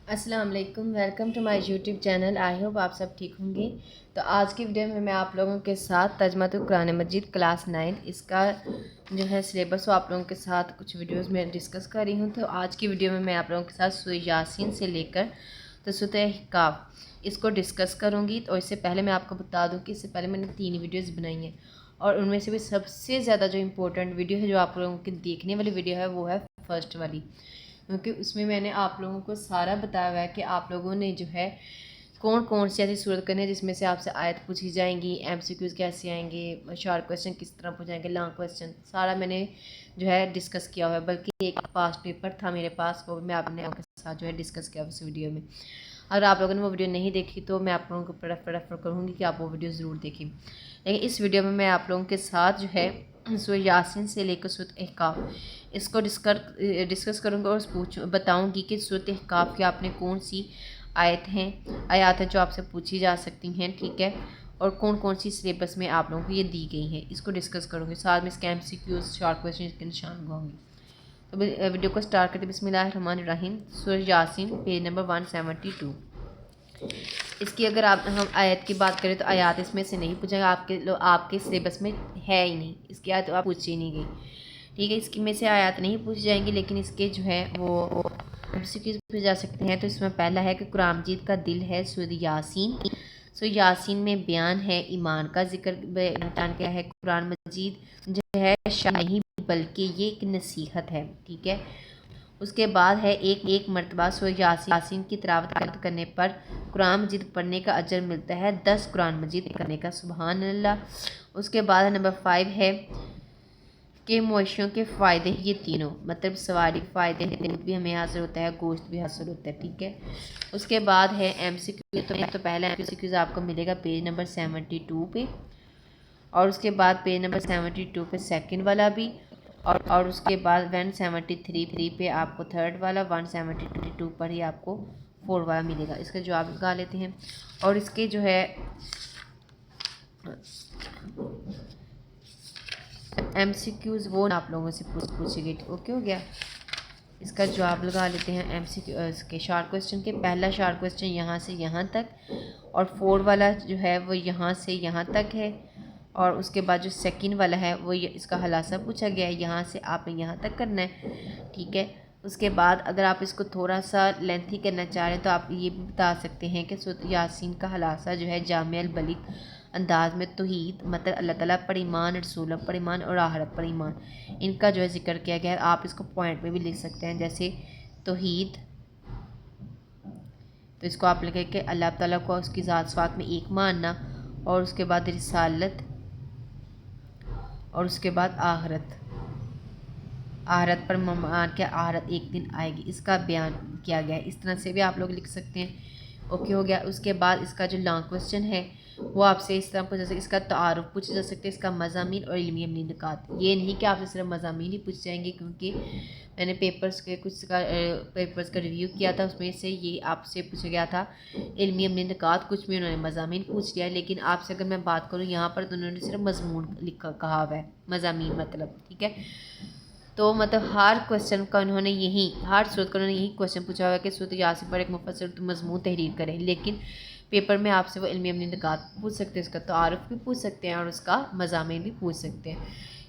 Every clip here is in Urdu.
السلام علیکم، welcome to my YouTube channel. I hope آپ سب ٹھیک ہوں گے۔ تو آج کی ویڈیو میں آپ لوگوں کے ساتھ ترجمہ قرآن مجید کلاس 9 اس کا جو ہے سلیبس وہ آپ لوگوں کے ساتھ کچھ ویڈیوز میں ڈسکس کر رہی ہوں۔ تو آج کی ویڈیو میں آپ لوگوں کے ساتھ سورہ یاسین سے لے کر تو سورہ احقاف اس کو ڈسکس کروں گی۔ تو اس سے پہلے میں آپ کو بتا دوں کہ اس سے پہلے میں نے 3 ویڈیوز بنائی ہیں، اور ان میں سے بھی سب سے زیادہ جو امپورٹنٹ ویڈیو ہے جو آپ لوگوں کے دیکھنے والی ویڈیو ہے وہ ہے فرسٹ والی، کیونکہ اس میں میں نے آپ لوگوں کو سارا بتایا ہوا ہے کہ آپ لوگوں نے جو ہے کون کون سی ایسی صورت کرنی ہے جس میں سے آپ سے آیت پوچھی جائیں گی، ایم سی کیوز کیسے آئیں گے، شارٹ کویسچن کس طرح پوچھائیں گے، لانگ کویسچن سارا میں نے جو ہے ڈسکس کیا ہوا ہے۔ بلکہ ایک پاسٹ پیپر تھا میرے پاس، وہ میں آپ نے آپ کے ساتھ جو ہے ڈسکس کیا اس ویڈیو میں۔ اگر آپ لوگوں نے وہ ویڈیو نہیں دیکھی تو میں آپ لوگوں کو پریفر کروں گی کہ آپ وہ ویڈیو ضرور دیکھیں۔ لیکن اس ویڈیو میں آپ لوگوں کے ساتھ جو ہے سورہ یاسین سے لے کر سورہ احقاف اس کو ڈسکس کروں گا، اور بتاؤں گی کہ سورہ احقاف کی آپ نے کون سی آیات ہیں جو آپ سے پوچھی جا سکتی ہیں، ٹھیک ہے، اور کون کون سی سلیبس میں آپ لوگوں کو یہ دی گئی ہیں، اس کو ڈسکس کروں گی۔ ساتھ میں اس کے M C Qs, short question کے نشان لگاؤں گی۔ تو ویڈیو کو سٹارٹ کرتے بسم اللہ الرحمن الرحیم۔ سورہ یاسین پیج نمبر 172۔ اس کی اگر ہم آیت کی بات کریں تو آیات اس میں سے نہیں پوچھا گا، آپ کے سلیبس میں ہے ہی نہیں، اس کی آیت آپ پوچھی نہیں گئی، ٹھیک ہے۔ اس کی میں سے آیات نہیں پوچھی جائیں گی، لیکن اس کے جو ہے وہ پوچھے جا سکتے ہیں۔ تو اس میں پہلا ہے کہ قرآن مجید کا دل ہے سورہ یاسین۔ سورہ یاسین میں بیان ہے ایمان کا ذکر، بیان کیا ہے قرآن مجید جو ہے نہیں بلکہ یہ ایک نصیحت ہے، ٹھیک ہے۔ اس کے بعد ہے ایک مرتبہ سورہ یاسین کی تلاوت کرنے پر قرآن مجید پڑھنے کا اجر ملتا ہے 10 قرآن مجید پڑھنے کا، سبحان اللہ۔ اس کے بعد نمبر 5 ہے کہ مویشیوں کے فائدے، یہ تینوں مطلب سواری فائدے، دودھ بھی ہمیں حاصل ہوتا ہے، گوشت بھی حاصل ہوتا ہے، ٹھیک ہے۔ اس کے بعد ہے ایم سی کیو، تو پہلا ایم سی کیوز آپ کو ملے گا پیج نمبر 72 پہ، اور اس کے بعد پیج نمبر 72 پہ سیکنڈ والا بھی، اور اس کے بعد 173 پہ آپ کو تھرڈ والا، 172 پر ہی آپ کو فور والا ملے گا۔ اس کا جواب لگا لیتے ہیں، اور اس کے جو ہے ایم سی کیوز وہ آپ لوگوں سے پوچھے گئے، اوکے ہو گیا۔ اس کا جواب لگا لیتے ہیں ایم سی کیو اس کے شارٹ کویسچن کے۔ پہلا شارٹ کویسچن یہاں سے یہاں تک، اور فور والا جو ہے وہ یہاں سے یہاں تک ہے، اور اس کے بعد جو سیکنڈ والا ہے وہ اس کا خلاصہ پوچھا گیا ہے، یہاں سے آپ نے یہاں تک کرنا ہے، ٹھیک ہے۔ اس کے بعد اگر آپ اس کو تھوڑا سا لینتھی کرنا چاہ رہے ہیں تو آپ یہ بھی بتا سکتے ہیں کہ سورہ یاسین کا خلاصہ جو ہے جامع البلیغ انداز میں توحید، مطلب اللہ تعالیٰ پر ایمان، رسولہ پر ایمان اور آخرت پر ایمان، ان کا جو ہے ذکر کیا گیا ہے۔ آپ اس کو پوائنٹ میں بھی لکھ سکتے ہیں، جیسے توحید، تو اس کو آپ لکھیں کہ اللہ تعالیٰ کو اس کی ذات صفات میں ایک ماننا، اور اس کے بعد رسالت، اور اس کے بعد آخرت پر مان کے آخرت ایک دن آئے گی، اس کا بیان کیا گیا ہے۔ اس طرح سے بھی آپ لوگ لکھ سکتے ہیں، اوکے ہو گیا۔ اس کے بعد اس کا جو لانگ کویسچن ہے وہ آپ سے اس طرح پوچھا جا سکتا ہے، اس کا تعارف پوچھا جا سکتا ہے، اس کا مضامین اور علمی نکات۔ یہ نہیں کہ آپ سے صرف مضامین ہی پوچھ جائیں گے، کیونکہ میں نے کچھ پیپرز کا ریویو کیا تھا، اس میں سے یہ آپ سے پوچھا گیا تھا علمی نکات، کچھ بھی انہوں نے مضامین پوچھ لیا ہے۔ لیکن آپ سے اگر میں بات کروں یہاں پر تو انہوں نے صرف مضمون کہا ہوا ہے، مضامین مطلب، ٹھیک ہے۔ تو مطلب ہر کویسچن کا انہوں نے ہر صورت کا انہوں نے یہی کویسچن پوچھا ہوا ہے کہ سورہ یاسین پر ایک مفصل مضمون تحریر کریں، لیکن پیپر میں آپ سے وہ علمی نکات پوچھ سکتے ہیں، اس کا تعارف بھی پوچھ سکتے ہیں، اور اس کا مضامین بھی پوچھ سکتے ہیں۔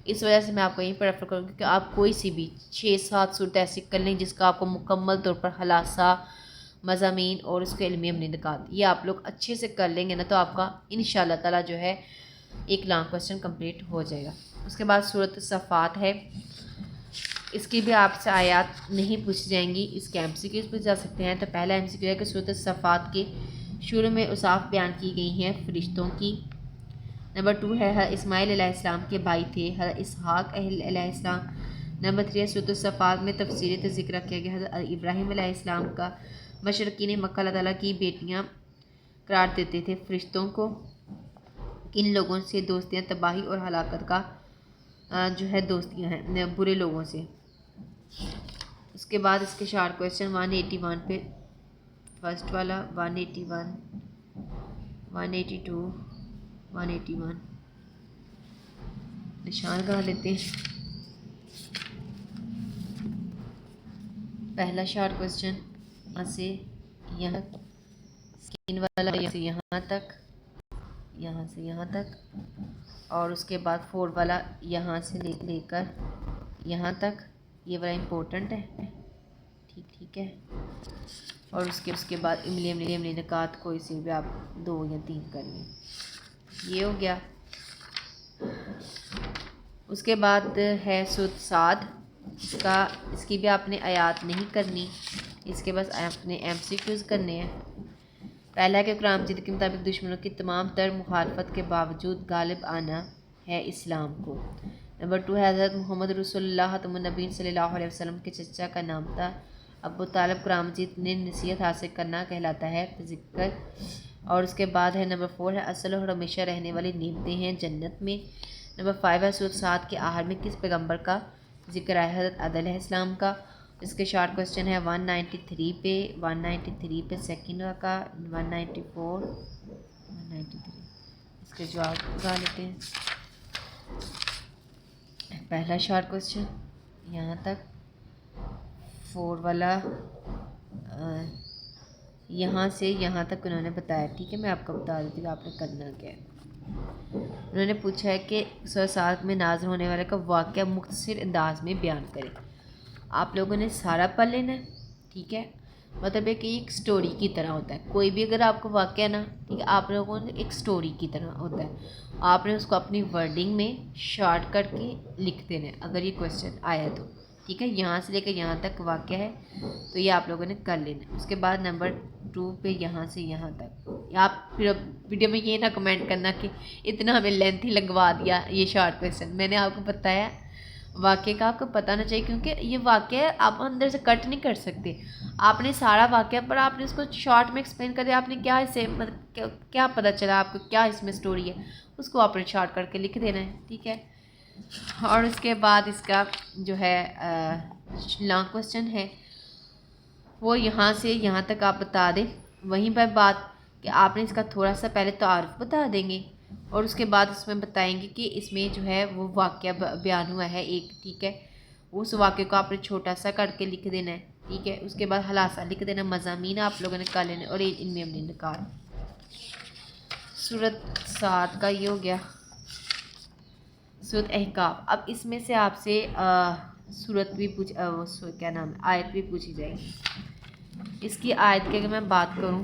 اس وجہ سے میں آپ کو یہیں پریفر کروں گی کہ آپ کوئی سی بھی 6-7 صورت ایسی کر لیں جس کا آپ کو مکمل طور پر خلاصہ، مضامین اور اس کے علمی نکات یہ آپ لوگ اچھے سے کر لیں گے نا، تو آپ کا انشاءاللہ تعالیٰ جو ہے ایک لانگ کویسچن کمپلیٹ ہو جائے گا۔ اس کے بعد سورۃ الصفات ہے، اس کی بھی آپ سے آیات نہیں پوچھی جائیں گی، اس کے ایم سی کیوز پوچھ جا سکتے ہیں۔ تو پہلا ایم سی کیو ہے کہ سورۃ الصفات کے شروع میں اوصاف بیان کی گئی ہیں فرشتوں کی۔ نمبر 2 ہے حضرت اسماعیل علیہ السلام کے بھائی تھے حضرت اسحاق علیہ السلام۔ نمبر 3 ہے سورۃ الصفات میں تفصیلی ذکر کیا گیا حضرت ابراہیم علیہ السلام کا۔ مشرکین مکہ اللہ تعالیٰ کی بیٹیاں قرار دیتے تھے فرشتوں کو، کن لوگوں سے دوستیاں تباہی اور ہلاکت کا جو ہے دوستیاں ہیں برے لوگوں سے۔ اس کے بعد اس کے شارٹ کویسچن 181 پہ فرسٹ والا، 181، 182، 181 نشان لگا لیتے ہیں۔ پہلا شارٹ کویسچن یہاں سے یہاں اسکن والا یہاں سے یہاں تک، یہاں سے یہاں تک، اور اس کے بعد 4 والا یہاں سے لے کر یہاں تک، یہ والا امپورٹنٹ ہے، ٹھیک ہے. اور اس کے بعد املی نکات کوئی سے بھی آپ 2 یا 3 کر لیں. یہ ہو گیا. اس کے بعد ہے سورۃ صاد. اس کی بھی آپ نے آیات نہیں کرنی، اس کے بعد آپ نے MCQs کرنے ہیں. پہلا ہے کہ قرآن مجید کے مطابق دشمنوں کی تمام تر مخالفت کے باوجود غالب آنا ہے اسلام کو. نمبر 2 ہے حضرت محمد رسول اللہ خاتم النبیین صلی اللہ علیہ وسلم کے چچا کا نام تھا ابو طالب. قرآن مجید نے نصیحت حاصل کرنا کہلاتا ہے ذکر. اور اس کے بعد ہے نمبر 4 ہے اصل اور ہمیشہ رہنے والی نعمتیں ہیں جنت میں. نمبر 5 ہے سورۃ صاد کے آخر میں کس پیغمبر کا ذکر ہے؟ حضرت عیسی علیہ السلام کا. اس کے شارٹ کوسچن ہے 193 پہ، 193 پہ سیکنڈ کا، 194، 193. اس کے جواب لگا لیتے ہیں. پہلا شارٹ کوسچن یہاں تک، 4 والا یہاں سے یہاں تک انہوں نے بتایا. ٹھیک ہے، میں آپ کو بتا دیتی ہوں آپ نے کرنا کیا ہے. انہوں نے پوچھا ہے کہ سورۃ صاد میں نازل ہونے والے کا واقعہ مختصر انداز میں بیان کریں. آپ لوگوں نے سارا پڑھ لینا ہے. ٹھیک ہے، مطلب ہے کہ ایک سٹوری کی طرح ہوتا ہے. کوئی بھی اگر آپ کو واقعہ نا، ٹھیک ہے، آپ لوگوں نے ایک سٹوری کی طرح ہوتا ہے، آپ نے اس کو اپنی ورڈنگ میں شارٹ کٹ کے لکھ دینا ہے اگر یہ کویسچن آیا تو. ٹھیک ہے، یہاں سے لے کے یہاں تک واقعہ ہے تو یہ آپ لوگوں نے کر لینا ہے. اس کے بعد نمبر 2 پہ یہاں سے یہاں تک. آپ پھر ویڈیو میں یہ نہ کمنٹ کرنا کہ اتنا ہمیں لینتھی لگوا دیا یہ شارٹ کویسچن. میں نے آپ کو بتایا واقعے کا آپ کو پتہ ہونا چاہیے، کیونکہ یہ واقعہ آپ اندر سے کٹ نہیں کر سکتے. آپ نے سارا واقعہ پر آپ نے اس کو شارٹ میں ایکسپلین کر دیا. آپ نے کیا اس سے کیا پتہ چلا آپ کو کیا اس میں سٹوری ہے، اس کو آپ نے شارٹ کر کے لکھ دینا ہے. ٹھیک ہے. اور اس کے بعد اس کا جو ہے لانگ کوسچن ہے وہ یہاں سے یہاں تک آپ بتا دیں. وہیں پر بات کہ آپ نے اس کا تھوڑا سا پہلے تعارف بتا دیں گے اور اس کے بعد اس میں بتائیں گے کہ اس میں جو ہے وہ واقعہ بیان ہوا ہے ایک. ٹھیک ہے، اس واقعے کو آپ نے چھوٹا سا کر کے لکھ دینا ہے. ٹھیک ہے، اس کے بعد خلاصہ لکھ دینا. مضامین آپ لوگوں نے کر لینے اور ان میں املی نکال. سورۃ صاد کا یہ ہو گیا. سورۃ احقاف. اب اس میں سے آپ سے سورت بھی کیا نام ہے آیت بھی پوچھی جائے گی. اس کی آیت کی اگر میں بات کروں،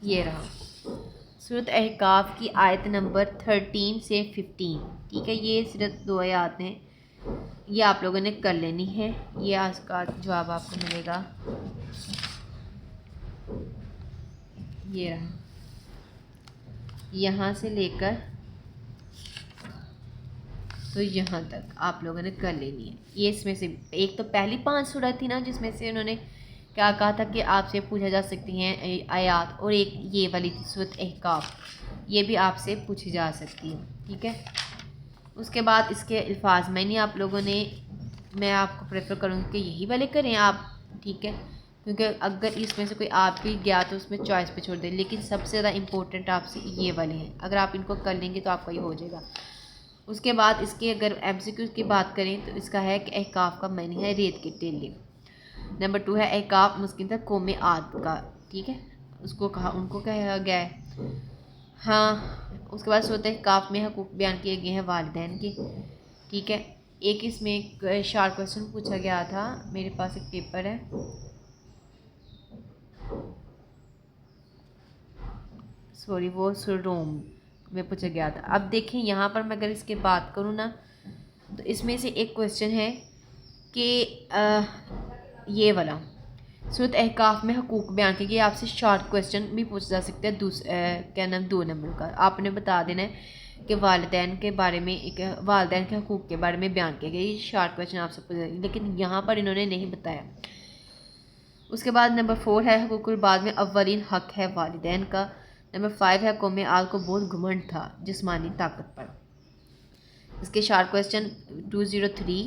یہ رہا سورۃ احقاف کی آیت نمبر 13 سے 15. ٹھیک ہے، یہ صرف 2 آیات ہیں، یہ آپ لوگوں نے کر لینی ہے. یہ آج کا جواب آپ کو ملے گا. یہ رہا، یہاں سے لے کر تو یہاں تک آپ لوگوں نے کر لینی ہے. یہ اس میں سے ایک تو پہلی 5 سورت تھی نا جس میں سے انہوں نے کیا کہا تھا کہ آپ سے پوچھا جا سکتی ہیں آیات، اور ایک یہ والی تھی سورۃ احقاف، یہ بھی آپ سے پوچھی جا سکتی ہے. ٹھیک ہے، اس کے بعد اس کے الفاظ میں نہیں آپ لوگوں نے، میں آپ کو پریفر کروں گی کہ یہی والے کریں آپ. ٹھیک ہے، کیونکہ اگر اس میں سے کوئی آپ بھی گیا تو اس میں چوائس پہ چھوڑ دیں، لیکن سب سے زیادہ امپورٹنٹ آپ سے یہ والے ہیں. اگر آپ ان کو کر لیں گے تو آپ کا یہ ہو جائے گا. اس کے بعد اس کے اگر MCQ کی بات کریں تو اس کا ہے کہ احقاف کا معنی ہے ریت کے ٹیلے. نمبر 2 ہے احقاف مسکن تھا قوم عاد کا. ٹھیک ہے، اس کو کہا ان کو کہا گیا ہے. ہاں، اس کے بعد سورۃ احقاف میں حقوق بیان کیے گئے ہیں والدین کے. ٹھیک ہے، ایک اس میں ایک شارٹ کوسچن پوچھا گیا تھا، میرے پاس ایک پیپر ہے، سوری وہ سروم میں پوچھا گیا تھا. اب دیکھیں یہاں پر میں اگر اس کے بات کروں نا تو اس میں سے ایک کوسچن ہے کہ یہ والا سورۃ احقاف میں حقوق بیان کیے گئے. آپ سے شارٹ کوسچن بھی پوچھا جا سکتا ہے کیا نام 2 نمبر کا. آپ نے بتا دینا ہے کہ والدین کے بارے میں والدین کے حقوق کے بارے میں بیان کیا گیا. یہ شارٹ کوسچن آپ سے پوچھا، لیکن یہاں پر انہوں نے نہیں بتایا. اس کے بعد نمبر 4 ہے حقوق الباد میں اولین حق ہے والدین کا. نمبر 5 ہے قوم عاد کو بہت گھمنڈ تھا جسمانی طاقت پر. اس کے شارٹ کوسچن 203،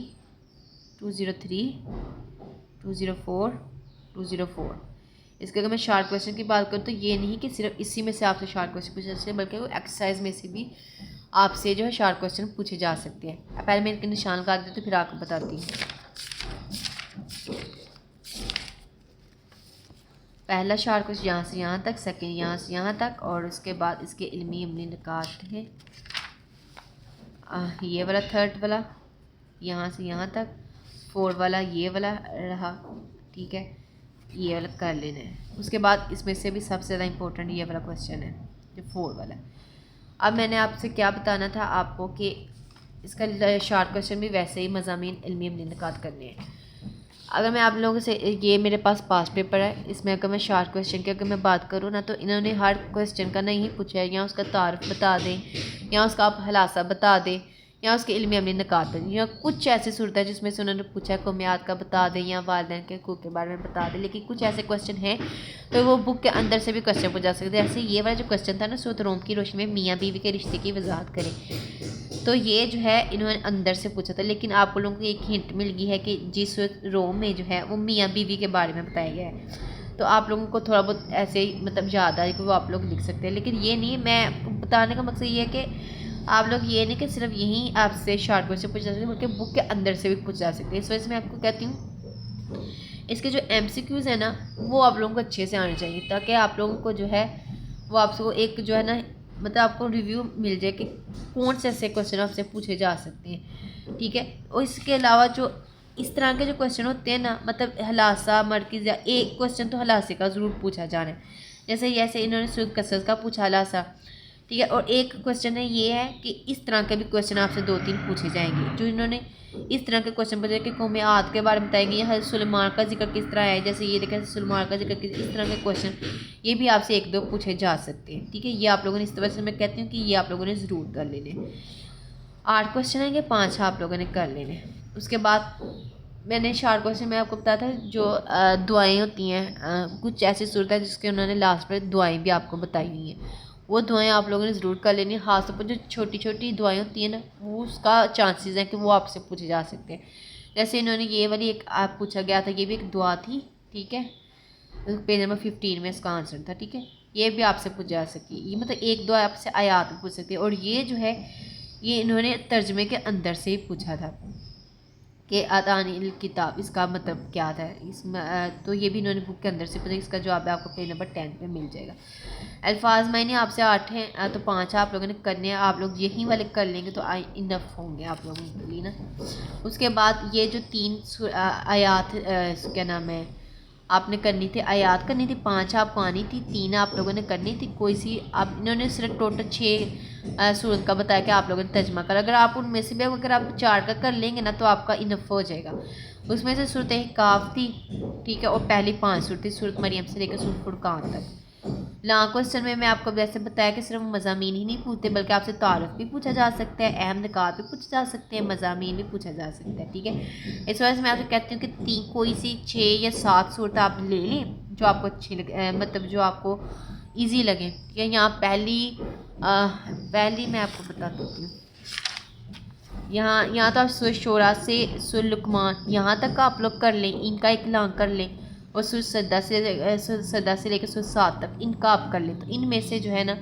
203، 204، 204. اس کے اگر میں شارٹ کوسچن کی بات کروں تو یہ نہیں کہ صرف اسی میں سے آپ سے شارٹ کوسچن پوچھے جا سکتے ہیں، بلکہ وہ ایکسرسائز میں سے بھی آپ سے جو ہے شارٹ کوسچن پوچھے جا سکتے ہیں. پہلے میں ان کے نشان کر دیتی ہوں پھر آپ کو بتاتی ہوں. پہلا شارٹ کوشچن یہاں سے یہاں تک، سیکنڈ یہاں سے یہاں تک، اور اس کے بعد اس کے علمی عملی نکات ہیں. یہ والا تھرڈ والا یہاں سے یہاں تک، 4 والا یہ والا رہا. ٹھیک ہے، یہ والا کر لینا ہے. اس کے بعد اس میں سے بھی سب سے زیادہ امپورٹنٹ یہ والا کویشچن ہے جو 4 والا. اب میں نے آپ سے کیا بتانا تھا آپ کو کہ اس کا شارٹ کویشچن بھی ویسے ہی مضامین علمی عملی نکات کرنے ہیں. اگر میں آپ لوگوں سے یہ میرے پاس پاس پیپر ہے، اس میں اگر میں شارٹ کویشچن کی اگر میں بات کروں نا، تو انہوں نے ہر کویشچن کا نہیں پوچھا ہے، یا اس کا تعارف بتا دیں، یا اس کا آپ خلاصہ بتا دیں، یا اس کے علمی عملی نکات دیں، یا کچھ ایسی صورت ہے جس میں سے انہوں نے پوچھا قومیات کا بتا دیں یا والدین کے حقوق کے بارے میں بتا دیں. لیکن کچھ ایسے کویشچن ہیں تو وہ بک کے اندر سے بھی کویشچن پوچھ جا سکتے ہیں. ایسے یہ والا جو کویشچن تھا نا، سورۃ روم کی روشنی میں میاں بیوی کے رشتے کی وضاحت کریں، تو یہ جو ہے انہوں نے اندر سے پوچھا تھا. لیکن آپ لوگوں کو ایک ہنٹ مل گئی ہے کہ جس روم میں جو ہے وہ میاں بیوی کے بارے میں بتایا گیا ہے، تو آپ لوگوں کو تھوڑا بہت ایسے ہی مطلب یاد آئے کہ وہ آپ لوگ لکھ سکتے ہیں. لیکن یہ نہیں، میں بتانے کا مقصد یہ ہے کہ آپ لوگ یہ نہیں کہ صرف یہیں آپ سے شارٹ کویشچن پوچھ جا سکتے ہیں، بلکہ بک کے اندر سے بھی پوچھ جا سکتے ہیں. اس وجہ سے میں آپ کو کہتی ہوں اس کے جو ایم سی کیوز ہیں نا، وہ آپ لوگوں کو اچھے سے آنے چاہیے، تاکہ آپ لوگوں کو جو ہے وہ آپ کو ایک جو ہے نا مطلب آپ کو ریویو مل جائے کہ کون سے ایسے کویشچن آپ سے پوچھے جا سکتے ہیں. ٹھیک ہے، اور اس کے علاوہ جو اس طرح کے جو کویشچن ہوتے ہیں نا، مطلب ہلاسہ مرکز، یا ایک کویشچن تو ہلاسے کا ضرور پوچھا جانا ہے. جیسے انہوں نے سود کثرت کا پوچھا ہلاسہ. ٹھیک ہے، اور ایک کویشچن ہے یہ ہے کہ اس طرح کے بھی کویشچن آپ سے 2-3 پوچھے جائیں گے. جو انہوں نے اس طرح کے کویشچن پوچھے کہ قومیات کے بارے میں بتائیں گے، یا حضرت سلیمان کا ذکر کس طرح ہے، جیسے یہ دیکھیں سلیمان کا ذکر اس طرح کے کویشچن یہ بھی آپ سے 1-2 پوچھے جا سکتے ہیں. ٹھیک ہے، یہ آپ لوگوں نے اس طرح سے میں کہتی ہوں کہ یہ آپ لوگوں نے ضرور کر لینے. 8 کویشچن ہیں کہ 5 آپ لوگوں نے کر لینے. اس کے بعد میں نے شارٹ کویشچن میں آپ کو بتایا تھا جو دعائیں ہوتی ہیں، کچھ ایسی صورت ہے جس کے انہوں نے لاسٹ پر دعائیں بھی آپ کو بتائی ہوئی ہیں، وہ دعائیں آپ لوگوں نے ضرور کر لینی. خاص طور پر جو چھوٹی چھوٹی دعائیں ہوتی ہیں نا، وہ اس کا چانسز ہیں کہ وہ آپ سے پوچھے جا سکتے ہیں. جیسے انہوں نے یہ والی ایک آپ پوچھا گیا تھا، یہ بھی ایک دعا تھی. ٹھیک ہے، پیج نمبر 15 میں اس کا آنسر تھا. ٹھیک ہے، یہ بھی آپ سے پوچھ جا سکی. یہ مطلب ایک دعا آپ سے آیات میں پوچھ سکتے ہیں. اور یہ جو ہے یہ انہوں نے ترجمے کے اندر سے ہی پوچھا تھا کہ آتانی الکتاب اس کا مطلب کیا تھا. اس میں تو یہ بھی انہوں نے بک کے اندر سے پوچھا. اس کا جواب آپ کو پیج نمبر 10 پہ مل جائے گا. الفاظ معنی آپ سے 8 ہیں، تو 5 آپ لوگوں نے کرنے ہیں. آپ لوگ یہی والے کر لیں گے تو انف ہوں گے آپ لوگوں کے لیے نا. اس کے بعد یہ جو 3 آیات کیا نام ہے آپ نے کرنی تھی، آیات کرنی تھی. 5 آپ کو آنی تھی، 3 آپ لوگوں نے کرنی تھی. کوئی سی آپ انہوں نے صرف ٹوٹل 6 صورت کا بتایا کہ آپ لوگوں نے ترجمہ کر. اگر آپ ان میں سے بھی اگر آپ 4 کا کر لیں گے نا تو آپ کا انف ہو جائے گا. اس میں سے صورت کاف تھی. ٹھیک ہے، اور پہلی 5 صورت تھی، صورت مریم سے لے کر صورت فرقان تک. لانگ کویشچن میں آپ کو ویسے بتایا کہ صرف مضامین ہی نہیں پوچھتے، بلکہ آپ سے تعارف بھی پوچھا جا سکتا ہے، اہم نکات بھی پوچھے جا سکتے ہیں، مضامین بھی پوچھا جا سکتا ہے. ٹھیک ہے، اس وجہ سے میں آپ سے کہتی ہوں کہ کوئی سی 6 یا 7 صورت آپ لے لیں جو آپ کو اچھی لگے، مطلب جو آپ کو ایزی لگیں. ٹھیک ہے، یہاں پہلی میں آپ کو بتاتی ہوں. یہاں تو آپ سورہ شورا سے سورہ لقمان یہاں تک آپ لوگ کر لیں، ان کا ایک لانگ کر لیں. اور سورہ سجدہ سے لے کے سورہ 7 تک ان کا آپ کر لیں. تو ان میں سے جو ہے نا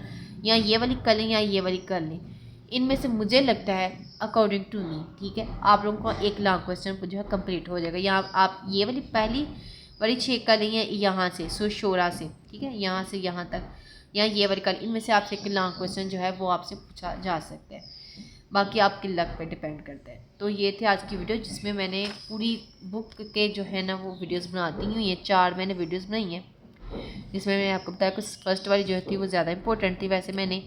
یا یہ والی کر لیں یا یہ والی کر لیں. ان میں سے مجھے لگتا ہے اکارڈنگ ٹو می، ٹھیک ہے، آپ لوگوں کو ایک لانگ کویشچن جو ہے کمپلیٹ ہو جائے گا. یا آپ یہ والی پہلی والی 6 کر لیں یا یہاں سے سورہ شورا سے، ٹھیک ہے، یہاں سے یہاں تک، یا یہ والی کر. ان میں سے آپ سے ایک لانگ کویشچن جو ہے وہ آپ سے پوچھا جا سکتا ہے. باقی آپ کی لک پہ ڈپینڈ کرتا ہے. تو یہ تھی آج کی ویڈیو جس میں نے پوری بک کے جو ہے نا وہ ویڈیوز بناتی ہوں. یہ 4 میں نے ویڈیوز بنائی ہیں جس میں آپ کو بتایا کہ فرسٹ والی جو تھی وہ زیادہ امپورٹنٹ تھی. ویسے میں نے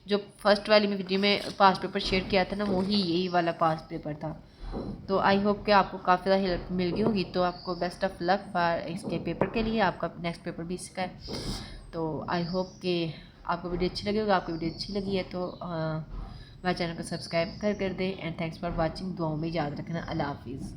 جو فرسٹ والی میں ویڈیو میں پاس پیپر شیئر کیا تھا نا وہی یہی والا پاس پیپر تھا. تو آئی ہوپ کہ آپ کو کافی زیادہ ہیلپ مل گئی ہوگی. تو آپ کو بیسٹ آف لک فار اس کے پیپر کے لیے. آپ کا نیکسٹ پیپر بھی اس کا ہے. تو آئی ہوپ کہ آپ کو ویڈیو اچھی لگی ہوگی. آپ کو ویڈیو اچھی لگی ہے تو میرے چینل کو سبسکرائب کر دیں. And thanks for watching. دعاؤں میں یاد رکھنا. اللہ حافظ.